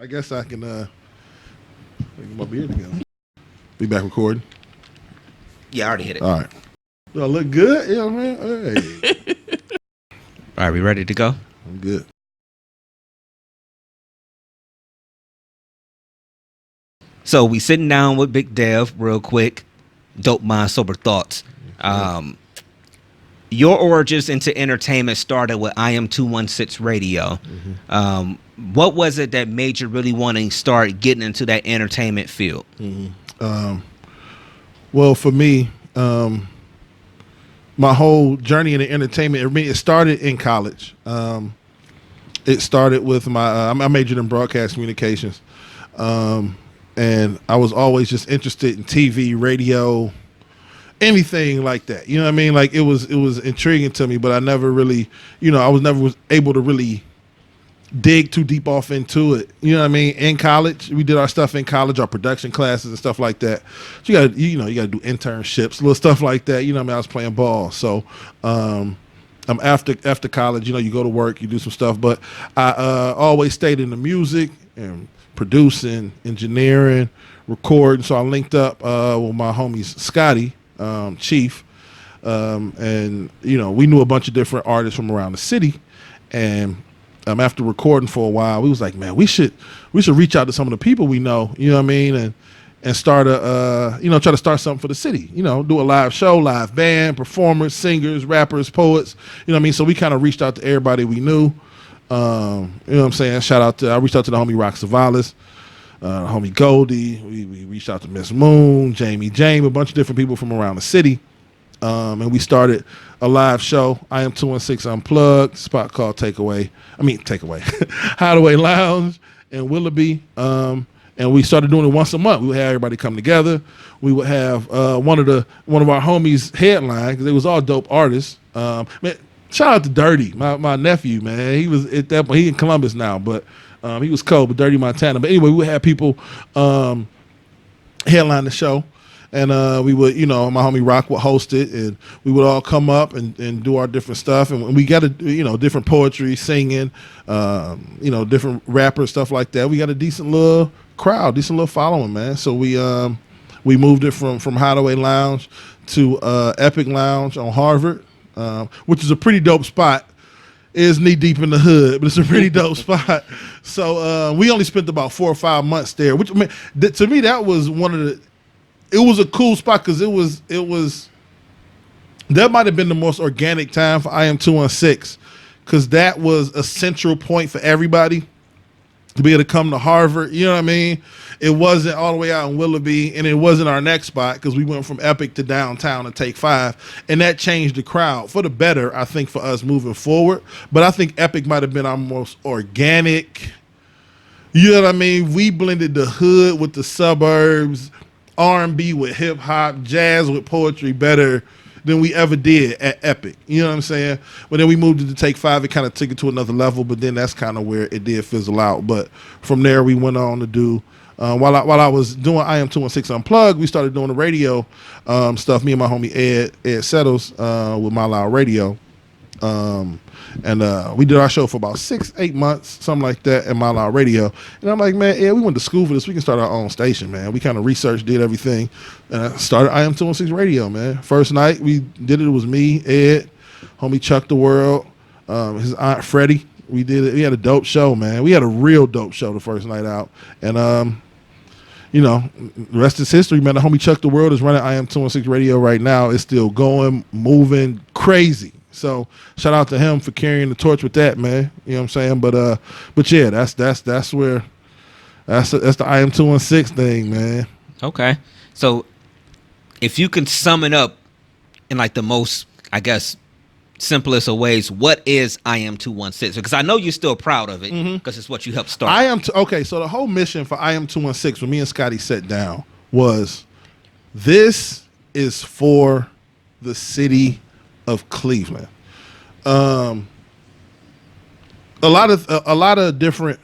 I guess I can get my beard together. Be back recording. Yeah, I already hit it. All right. Do I look good? Yeah, man. Hey. All right, we ready to go? I'm good. So we sitting down with BigDev real quick. Dope Mind, Sober Thoughts. Your origins into entertainment started with IM216 Radio. Mm-hmm. What was it that made you really want to start getting into that entertainment field? Mm-hmm. Well, for me, my whole journey in the entertainment, it started in college. It started with I majored in broadcast communications. And I was always just interested in TV, radio, anything like that. You know what I mean? Like it was intriguing to me, but I never really, I was never able to really dig too deep off into it. You know what I mean? In college, we did our stuff in college, our production classes and stuff like that. So you gotta do internships, little stuff like that. You know what I mean? I was playing ball. So after college, you go to work, you do some stuff, but I always stayed in the music and producing, engineering, recording. So I linked up with my homies Scotty, Chief, and we knew a bunch of different artists from around the city. And after recording for a while, we was like, man, we should reach out to some of the people we know, you know what I mean, and start try to start something for the city, do a live show, live band, performers, singers, rappers, poets, you know what I mean. So we kind of reached out to everybody we knew. You know what I'm saying? I reached out to the homie Rock Savalas, homie Goldie. We reached out to Miss Moon, Jamie, a bunch of different people from around the city. And we started a live show, IM216 Unplugged, spot called Takeaway, Hideaway Lounge in Willoughby. And we started doing it once a month. We would have everybody come together. We would have one of our homies headline, because they was all dope artists. Man, shout out to Dirty, my nephew, man. He was at that point, he in Columbus now, but he was cold, but Dirty Montana. But anyway, we would have people headline the show. And we would, my homie Rock would host it, and we would all come up and do our different stuff. And we got different poetry, singing, different rappers, stuff like that. We got a decent little crowd, decent little following, man. So we moved it from Hideaway Lounge to Epic Lounge on Harvard, which is a pretty dope spot. It is knee deep in the hood, but it's a pretty dope spot. So we only spent about 4 or 5 months there, which to me that was it was a cool spot, because it was that might have been the most organic time for IM216, because that was a central point for everybody to be able to come to Harvard. You know what I mean? It wasn't all the way out in Willoughby, and it wasn't our next spot, because we went from Epic to downtown to Take 5, and that changed the crowd for the better, I think, for us moving forward. But I think Epic might have been our most organic. You know what I mean? We blended the hood with the suburbs, R&B with hip hop, jazz with poetry better than we ever did at Epic. You know what I'm saying? But then we moved it to Take 5. It kind of took it to another level, but then that's kind of where it did fizzle out. But from there, we went on to do, while I was doing IM216 Unplugged, we started doing the radio stuff, me and my homie Ed Settles with My Loud Radio. And we did our show for about 6-8 months, something like that, at My Loud Radio. And I'm like, man, yeah, we went to school for this. We can start our own station, man. We kind of researched, did everything, and I started IM216 Radio, man. First night we did it was me, Ed, homie Chuck the World, his aunt Freddie. We did it. We had a dope show, man. We had a real dope show the first night out. And the rest is history, man. The homie Chuck the World is running IM216 Radio right now. It's still going, moving, crazy. So shout out to him for carrying the torch with that, man. You know what I'm saying? But yeah, that's the IM216 thing, man. Okay. So if you can sum it up in like the most, I guess, simplest of ways, what is IM216? Because I know you're still proud of it, because it's what you helped start. Okay, so the whole mission for IM216, when me and Scotty sat down, was this is for the city of Cleveland. A lot of different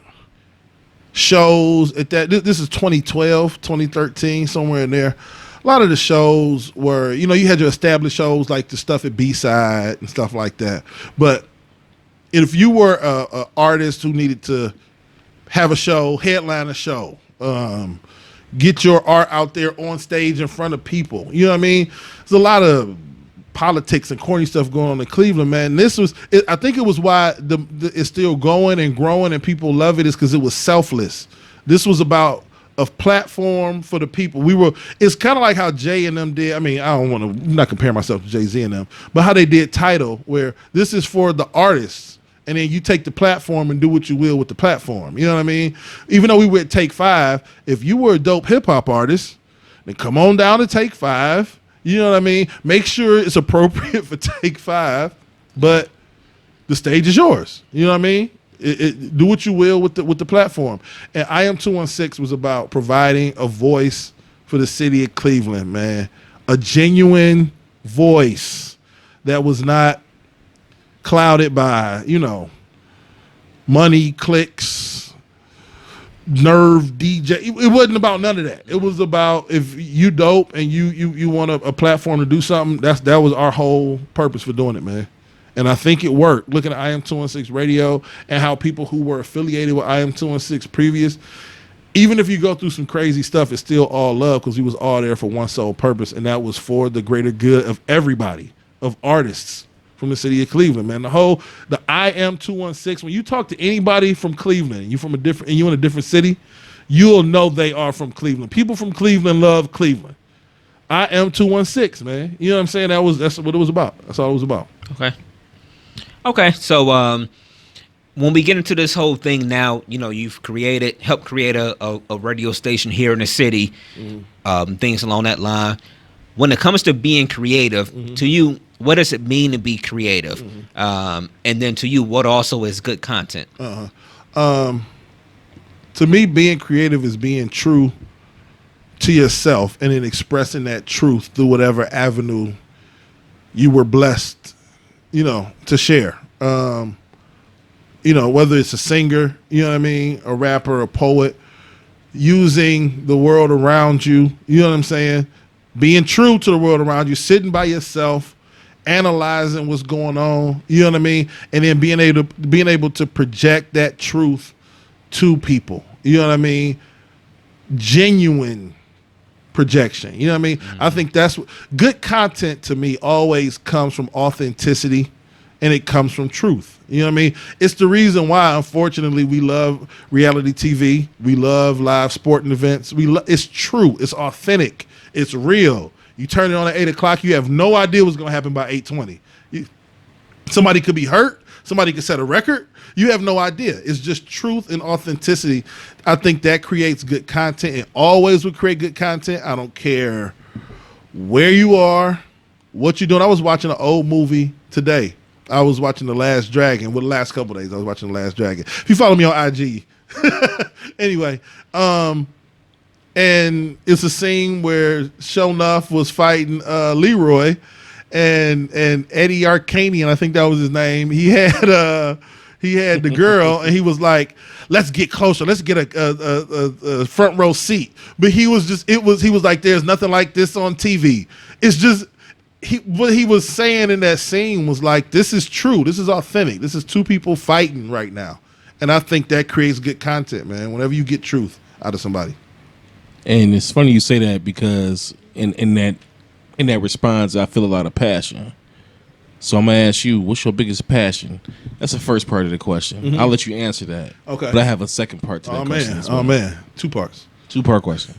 shows at that. This is 2012, 2013, somewhere in there. A lot of the shows were, you had your established shows like the stuff at B-Side and stuff like that. But if you were a artist who needed to have a show, headline a show, get your art out there on stage in front of people. You know what I mean? There's a lot of politics and corny stuff going on in Cleveland, man. I think it was why it's still going and growing and people love it, is because it was selfless. This was about a platform for the people. It's kind of like how Jay and them did. I mean, I'm not comparing myself to Jay-Z and them, but how they did Tidal, where this is for the artists, and then you take the platform and do what you will with the platform. You know what I mean? Even though we were at Take 5, if you were a dope hip hop artist, then come on down to Take 5. You know what I mean? Make sure it's appropriate for Take 5, but the stage is yours. You know what I mean? Do what you will with the platform. And I Am 216 was about providing a voice for the city of Cleveland, man. A genuine voice that was not clouded by, money, clicks, nerve, DJ. It wasn't about none of that. It was about, if you dope and you want a platform to do something, that was our whole purpose for doing it, man. And I think it worked. Looking at I Am 216 Radio and how people who were affiliated with I Am 216 previous, even if you go through some crazy stuff, it's still all love, because we was all there for one sole purpose, and that was for the greater good of everybody, of artists from the city of Cleveland, man. The I Am 216, when you talk to anybody from Cleveland, and you in a different city, you'll know they are from Cleveland. People from Cleveland love Cleveland. I Am 216, man. You know what I'm saying? That's what it was about. That's all it was about. Okay. So when we get into this whole thing now, you've helped create a radio station here in the city, things along that line. When it comes to being creative, to you, what does it mean to be creative? And then to you, what also is good content? To me, being creative is being true to yourself and then expressing that truth through whatever avenue you were blessed, to share. Whether it's a singer, a rapper, a poet, using the world around you, you know what I'm saying? Being true to the world around you, sitting by yourself, analyzing what's going on, you know what I mean? And then being able to project that truth to people, you know what I mean? Genuine projection, you know what I mean? I think that's good content to me always comes from authenticity, and it comes from truth. You know what I mean? It's the reason why, unfortunately, we love reality TV. We love live sporting events. It's true. It's authentic. It's real. You turn it on at 8 o'clock, you have no idea what's going to happen by 8:20. Somebody could be hurt. Somebody could set a record. You have no idea. It's just truth and authenticity. I think that creates good content. It always will create good content. I don't care where you are, what you're doing. I was watching an old movie today. I was watching The Last Dragon. Well, the last couple of days, I was watching The Last Dragon. If you follow me on IG. Anyway, and it's a scene where Shonuff was fighting Leroy, and Eddie Arcanian, I think that was his name. He had the girl, and he was like, "Let's get closer. Let's get a front row seat." But he was like, "There's nothing like this on TV." It's just. What he was saying in that scene was like, this is true. This is authentic. This is two people fighting right now. And I think that creates good content, man, whenever you get truth out of somebody. And it's funny you say that, because in that response, I feel a lot of passion. So I'm going to ask you, what's your biggest passion? That's the first part of the question. I'll let you answer that. Okay. But I have a second part to that question as well. Oh, man. 2 parts. 2-part question.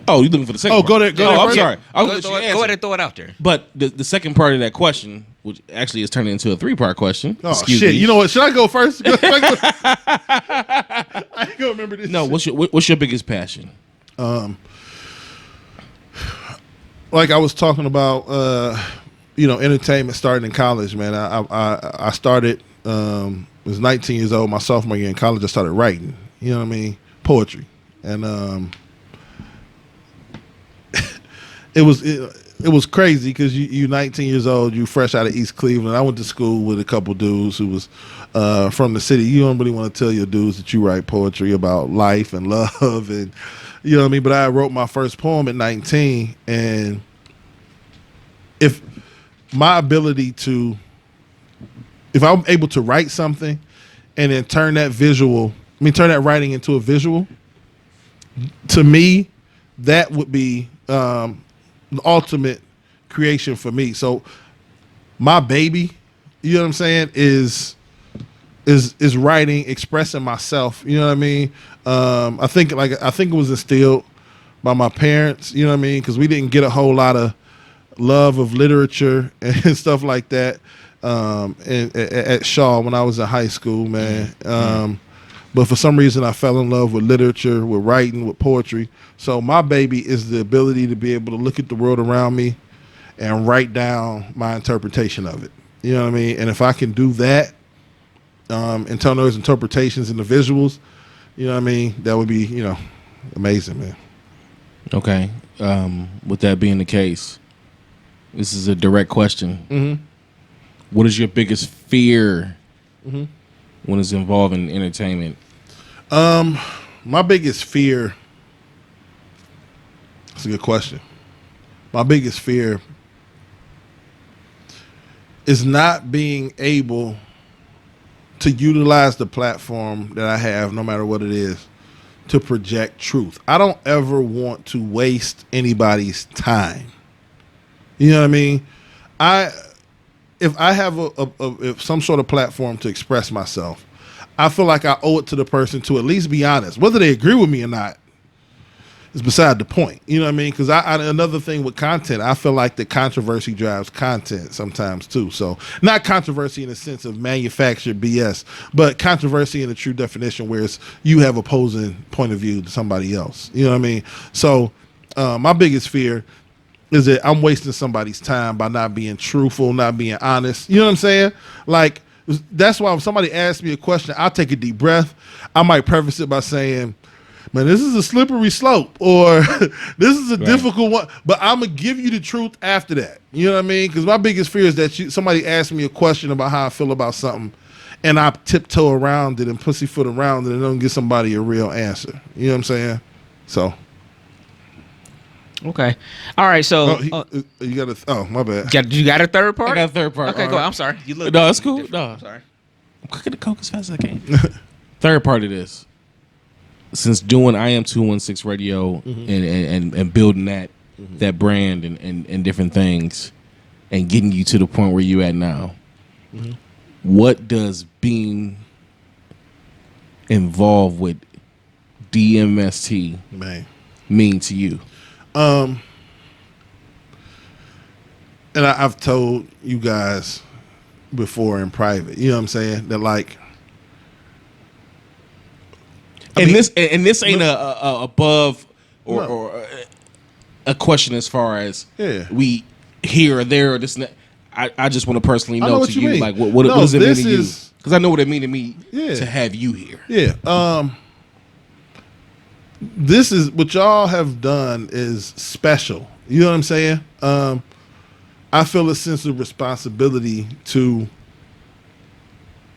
Oh, you looking for the second part? Go there. I'm sorry. Go ahead and throw it out there. But the second part of that question, which actually is turning into a 3-part question. Oh, Excuse shit. me. You know what? Should I go first? I ain't going to remember this. No, what's your biggest passion? Like I was talking about, entertainment starting in college, man. I started, was 19 years old, my sophomore year in college. I started writing, you know what I mean? Poetry. And it was crazy, because you 19 years old, you fresh out of East Cleveland. I went to school with a couple dudes who was from the city. You don't really want to tell your dudes that you write poetry about life and love, and you know what I mean? But I wrote my first poem at 19, and if I'm able to write something and then turn that writing into a visual, to me, that would be the ultimate creation for me. So my baby, you know what I'm saying, is writing, expressing myself. You know what I mean? I think it was instilled by my parents. You know what I mean? Because we didn't get a whole lot of love of literature and stuff like that at Shaw when I was in high school, man. But for some reason, I fell in love with literature, with writing, with poetry. So my baby is the ability to be able to look at the world around me and write down my interpretation of it. You know what I mean? And if I can do that and turn those interpretations into visuals, you know what I mean? That would be, amazing, man. Okay. With that being the case, this is a direct question. Mm-hmm. What is your biggest fear when it's involving entertainment? My biggest fear, that's a good question. My biggest fear is not being able to utilize the platform that I have, no matter what it is, to project truth. I don't ever want to waste anybody's time. You know what I mean? If I have if some sort of platform to express myself, I feel like I owe it to the person to at least be honest. Whether they agree with me or not is beside the point. You know what I mean? Because another thing with content, I feel like the controversy drives content sometimes too. So not controversy in the sense of manufactured BS, but controversy in the true definition where it's you have opposing point of view to somebody else. You know what I mean? So my biggest fear is that I'm wasting somebody's time by not being truthful, not being honest. You know what I'm saying? Like, that's why when somebody asks me a question, I'll take a deep breath. I might preface it by saying, man, this is a slippery slope, or this is a difficult one, but I'm going to give you the truth after that. You know what I mean? Because my biggest fear is that somebody asks me a question about how I feel about something, and I tiptoe around it and pussyfoot around it and don't give somebody a real answer. You know what I'm saying? So... Okay. All right. So you got a. Oh, my bad. You got a third part? I got a third part. Okay, go. I'm sorry. You look. No, that's cool. different. No, I'm sorry. I'm cooking the coke as fast as I can. Third part of this, since doing I Am 216 Radio and building that brand and different things, and getting you to the point where you at now, what does being involved with DMST mean to you? And I've told you guys before in private, you know what I'm saying? That like, this ain't a above or a question as far as we here or there or this and that. I just want to personally know to you, like what does it mean to you? Because I know what it mean to me to have you here. Yeah. This is what y'all have done is special. You know what I'm saying? I feel a sense of responsibility to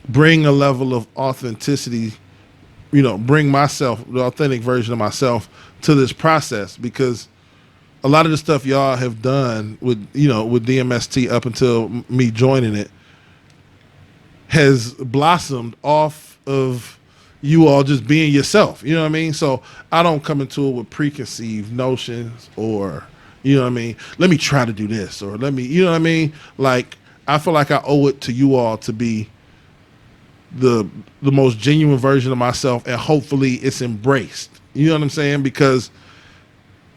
bring a level of authenticity, bring myself, the authentic version of myself to this process, because a lot of the stuff y'all have done with DMST up until me joining it has blossomed off of you all just being yourself, you know what I mean? So I don't come into it with preconceived notions or, you know what I mean? Let me try to do this or let me, you know what I mean? Like, I feel like I owe it to you all to be the most genuine version of myself, and hopefully it's embraced. You know what I'm saying? Because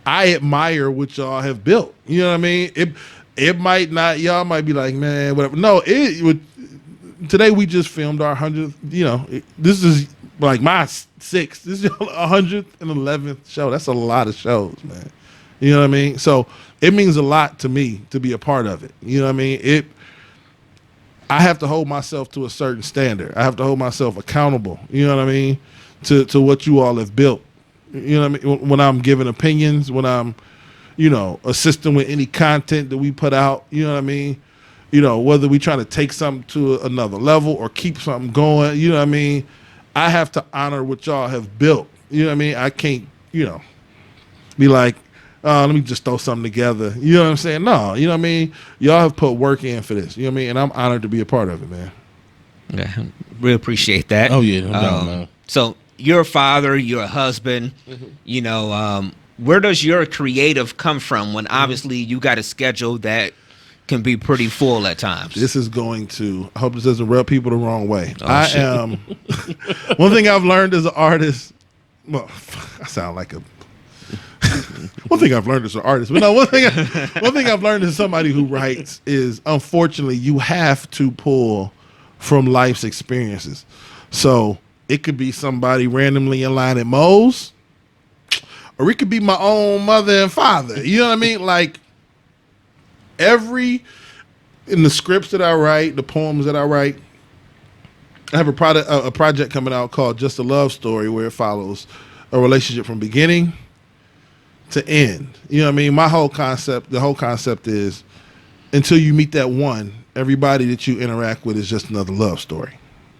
I admire what y'all have built. You know what I mean? It might not, y'all might be like, man, whatever. No, today we just filmed our 100th, this is like my 6th. This is 111th show. That's a lot of shows, man. You know what I mean? So it means a lot to me to be a part of it. You know what I mean? I have to hold myself to a certain standard. I have to hold myself accountable. You know what I mean? To what you all have built. You know what I mean? When I'm giving opinions, when I'm, assisting with any content that we put out, you know what I mean? Whether we trying to take something to another level or keep something going, you know what I mean? I have to honor what y'all have built. You know what I mean? I can't, be like, let me just throw something together. You know what I'm saying? No, you know what I mean? Y'all have put work in for this. You know what I mean? And I'm honored to be a part of it, man. Yeah. Really appreciate that. Oh yeah, no doubt, man. So you're a father, you're a husband. Where does your creative come from when obviously you got a schedule that can be pretty full at times? This is going to, I hope this doesn't rub people the wrong way. Oh, shit. One thing I've learned as an artist, well, I sound like a, one thing I've learned as an artist, but no, one thing I've learned as somebody who writes is, unfortunately, you have to pull from life's experiences. So it could be somebody randomly in line at Moe's, or it could be my own mother and father. You know what I mean? Like, in the scripts that I write, the poems that I write, I have a project coming out called Just a Love Story, where it follows a relationship from beginning to end. You know what I mean? The whole concept is, until you meet that one, everybody that you interact with is just another love story.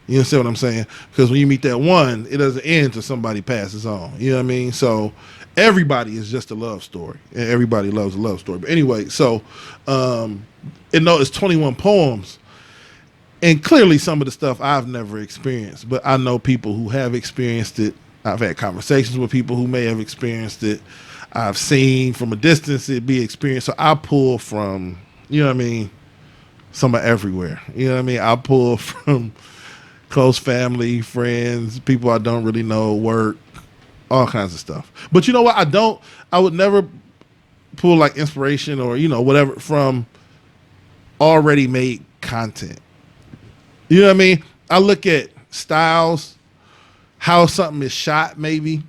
You understand what I'm saying? Because when you meet that one, it doesn't end until somebody passes on. You know what I mean? So everybody is just a love story, and everybody loves a love story. But anyway, so it's 21 poems, and clearly some of the stuff I've never experienced, but I know people who have experienced it. I've had conversations with people who may have experienced it. I've seen from a distance it be experienced. So I pull from, you know what I mean, some of everywhere. You know what I mean? I pull from close family, friends, people I don't really know, work, all kinds of stuff. But you know what? I would never pull like inspiration or, whatever from already made content. You know what I mean? I look at styles, how something is shot maybe,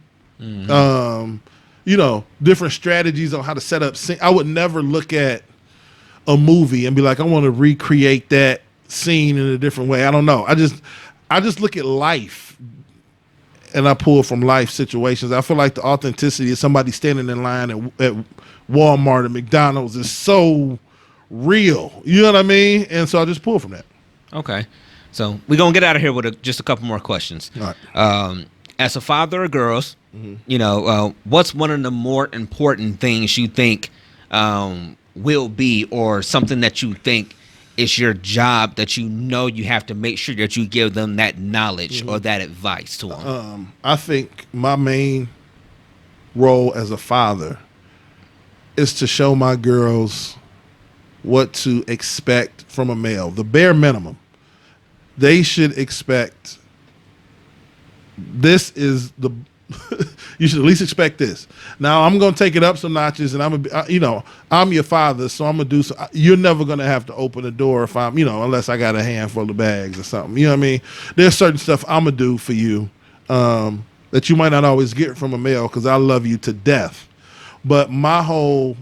different strategies on how to set up. I would never look at a movie and be like, I want to recreate that scene in a different way. I don't know. I just look at life and I pull from life situations. I feel like the authenticity of somebody standing in line at Walmart or McDonald's is so real. You know what I mean? And so I just pull from that. Okay. So we're going to get out of here with just a couple more questions. All right. As a father of girls, what's one of the more important things you think will be, or something that you think is your job that you have to make sure that you give them that knowledge or that advice to them? I think my main role as a father is to show my girls what to expect from a male. The bare minimum. They should expect, this is the, you should at least expect this. Now I'm going to take it up some notches, and I'm your father, so I'm going to do so. You're never going to have to open the door if I'm, unless I got a handful of bags or something. You know what I mean? There's certain stuff I'm going to do for you that you might not always get from a male, because I love you to death. But my whole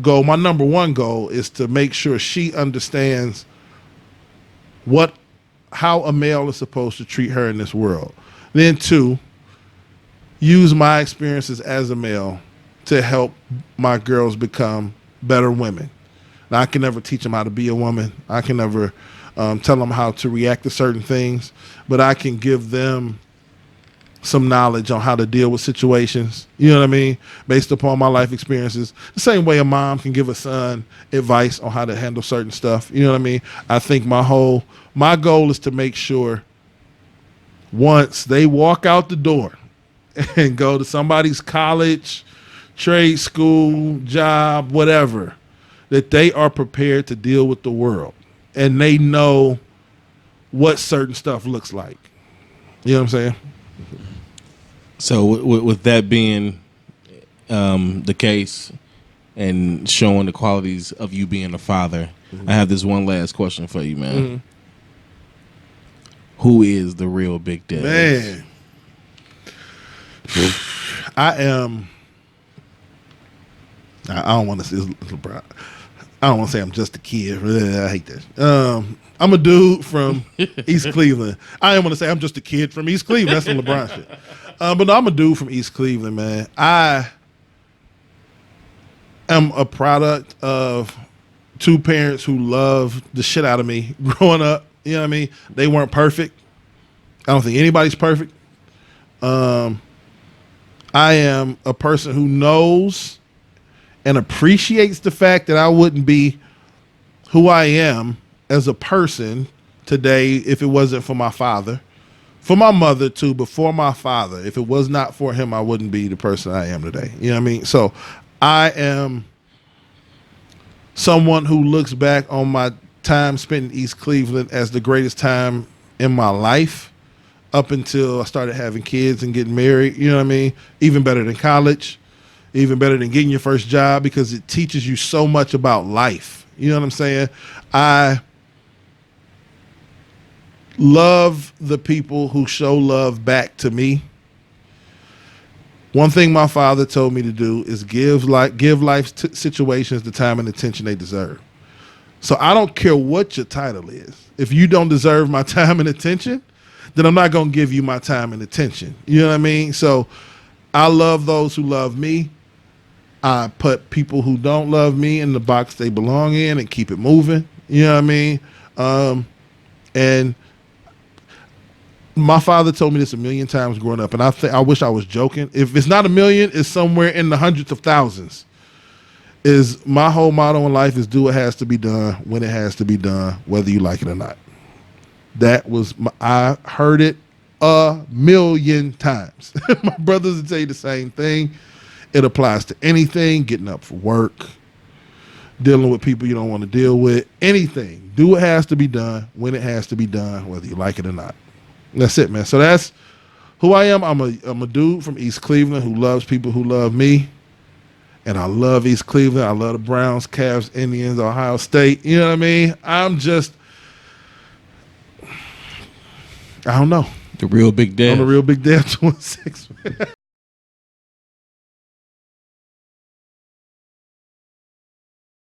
goal, my number one goal, is to make sure she understands how a male is supposed to treat her in this world. Then two, use my experiences as a male to help my girls become better women. Now, I can never teach them how to be a woman. I can never tell them how to react to certain things, but I can give them some knowledge on how to deal with situations, you know what I mean, based upon my life experiences. The same way a mom can give a son advice on how to handle certain stuff, you know what I mean? I think my goal is to make sure once they walk out the door and go to somebody's college, trade school, job, whatever, that they are prepared to deal with the world and they know what certain stuff looks like. You know what I'm saying? So with that being the case and showing the qualities of you being a father, I have this one last question for you, man. Who is the real Big Dev? Man. I don't want to say I don't want to say I'm just a kid. I hate that. I'm a dude from East Cleveland. I didn't want to say I'm just a kid from East Cleveland. That's some LeBron shit. But no, I'm a dude from East Cleveland, man. I am a product of two parents who loved the shit out of me growing up. You know what I mean? They weren't perfect. I don't think anybody's perfect. I am a person who knows and appreciates the fact that I wouldn't be who I am as a person today if it wasn't for my father. For my mother too, but for my father. If it was not for him, I wouldn't be the person I am today. You know what I mean? So I am someone who looks back on my time spent in East Cleveland as the greatest time in my life up until I started having kids and getting married. You know what I mean? Even better than college, even better than getting your first job, because it teaches you so much about life. You know what I'm saying? I love the people who show love back to me. One thing my father told me to do is give life situations the time and attention they deserve. So I don't care what your title is. If you don't deserve my time and attention, then I'm not going to give you my time and attention. You know what I mean? So I love those who love me. I put people who don't love me in the box they belong in and keep it moving. You know what I mean? And my father told me this a million times growing up, and I wish I was joking. If it's not a million, it's somewhere in the hundreds of thousands. Is my whole motto in life is do what has to be done when it has to be done, whether you like it or not. That was I heard it a million times. My brothers would tell you the same thing. It applies to anything, getting up for work, dealing with people you don't want to deal with, anything. Do what has to be done when it has to be done, whether you like it or not. That's it, man. So that's who I am. I'm a dude from East Cleveland who loves people who love me. And I love East Cleveland. I love the Browns, Cavs, Indians, Ohio State. You know what I mean? I don't know. The real Big Dev. I'm the real BigDev 26.